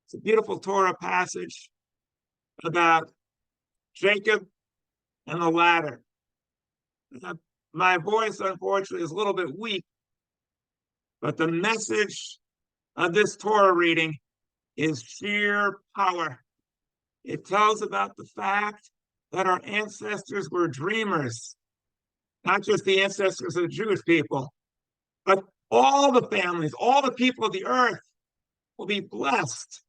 It's a beautiful Torah passage about Jacob and the ladder. My voice, unfortunately, is a little bit weak, but the message of this Torah reading is sheer power. It tells about the fact that our ancestors were dreamers, not just the ancestors of the Jewish people, but all the families, all the people of the earth will be blessed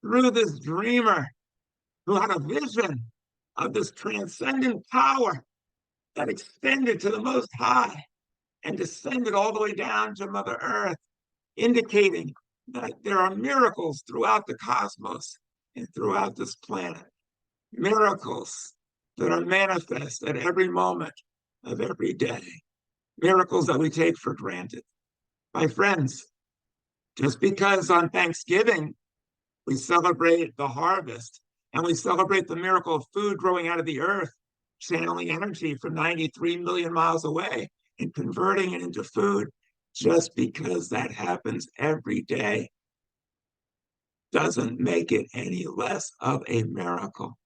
through this dreamer who had a vision of this transcendent power that extended to the Most High and descended all the way down to Mother Earth, indicating that there are miracles throughout the cosmos and throughout this planet. Miracles that are manifest at every moment of every day. Miracles that we take for granted. My friends, just because on Thanksgiving we celebrate the harvest and we celebrate the miracle of food growing out of the earth, channeling energy from 93 million miles away and converting it into food, just because that happens every day doesn't make it any less of a miracle.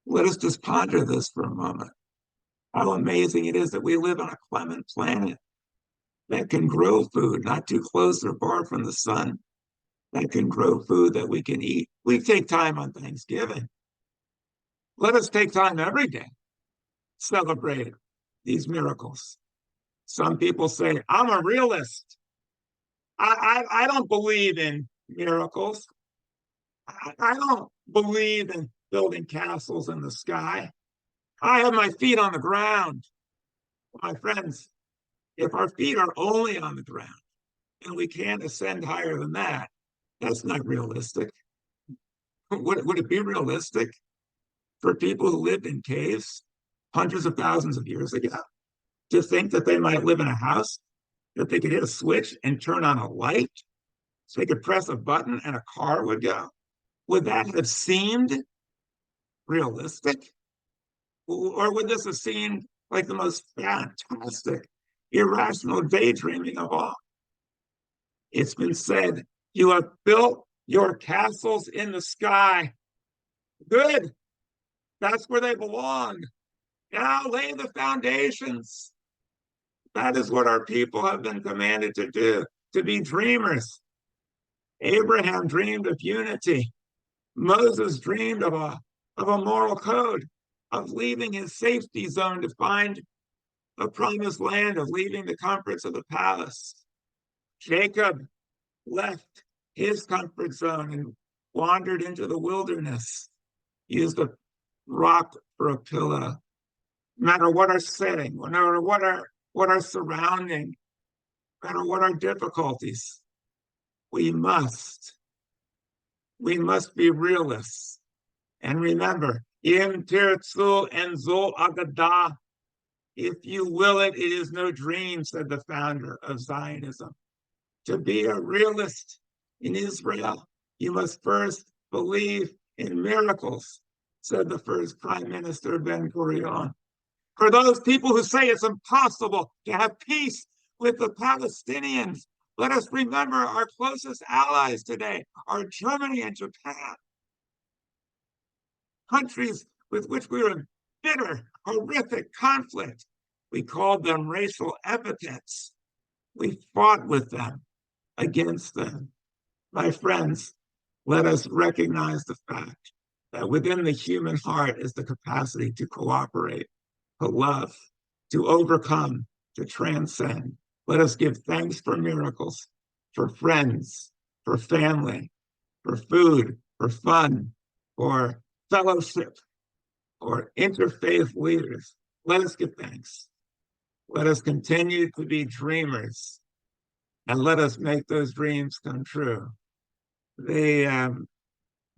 Let us just ponder this for a moment. How amazing it is that we live on a clement planet that can grow food, not too close or far from the sun, that can grow food that we can eat. We take time on Thanksgiving. Let us take time every day, celebrate these miracles. Some people say, I'm a realist. I don't believe in miracles. I don't believe in building castles in the sky. I have my feet on the ground. My friends, if our feet are only on the ground and we can't ascend higher than that, that's not realistic. Would it be realistic for people who lived in caves hundreds of thousands of years ago to think that they might live in a house, that they could hit a switch and turn on a light, so they could press a button and a car would go? Would that have seemed realistic? Or would this have seemed like the most fantastic, irrational daydreaming of all? It's been said, you have built your castles in the sky. Good. That's where they belong. Now lay the foundations. That is what our people have been commanded to do, to be dreamers. Abraham dreamed of unity. Moses dreamed of a moral code, of leaving his safety zone to find a promised land, of leaving the comforts of the palace. Jacob left his comfort zone and wandered into the wilderness, used a rock for a pillow. No matter what our setting, no matter what our surrounding, no matter what our difficulties, we must be realists. And remember, Im tirtzu enzol agadah. If you will it, it is no dream, said the founder of Zionism. To be a realist in Israel, you must first believe in miracles, said the first Prime Minister Ben-Gurion. For those people who say it's impossible to have peace with the Palestinians, let us remember our closest allies today are Germany and Japan, countries with which we are in bitter, horrific conflict. We called them racial epithets. We fought with them, against them. My friends, let us recognize the fact that within the human heart is the capacity to cooperate, to love, to overcome, to transcend. Let us give thanks for miracles, for friends, for family, for food, for fun, for fellowship, for interfaith leaders. Let us give thanks. Let us continue to be dreamers, and let us make those dreams come true. They have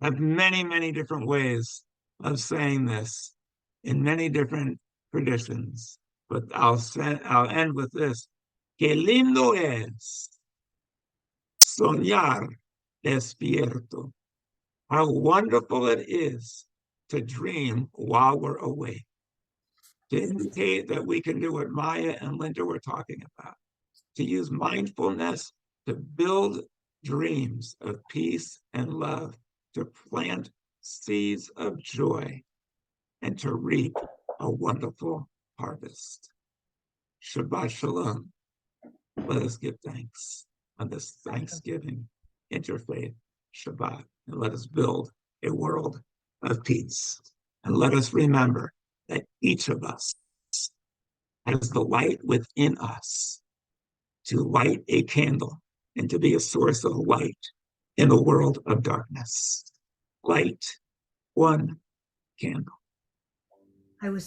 many, many different ways of saying this in many different traditions, but I'll end with this. Qué lindo es soñar despierto. How wonderful it is to dream while we're awake. To indicate that we can do what Maya and Linda were talking about, to use mindfulness to build dreams of peace and love, to plant seeds of joy, and to reap a wonderful harvest. Shabbat Shalom. Let us give thanks on this Thanksgiving Interfaith Shabbat, and let us build a world of peace. And let us remember that each of us has the light within us to light a candle and to be a source of light in a world of darkness. Light one candle. I was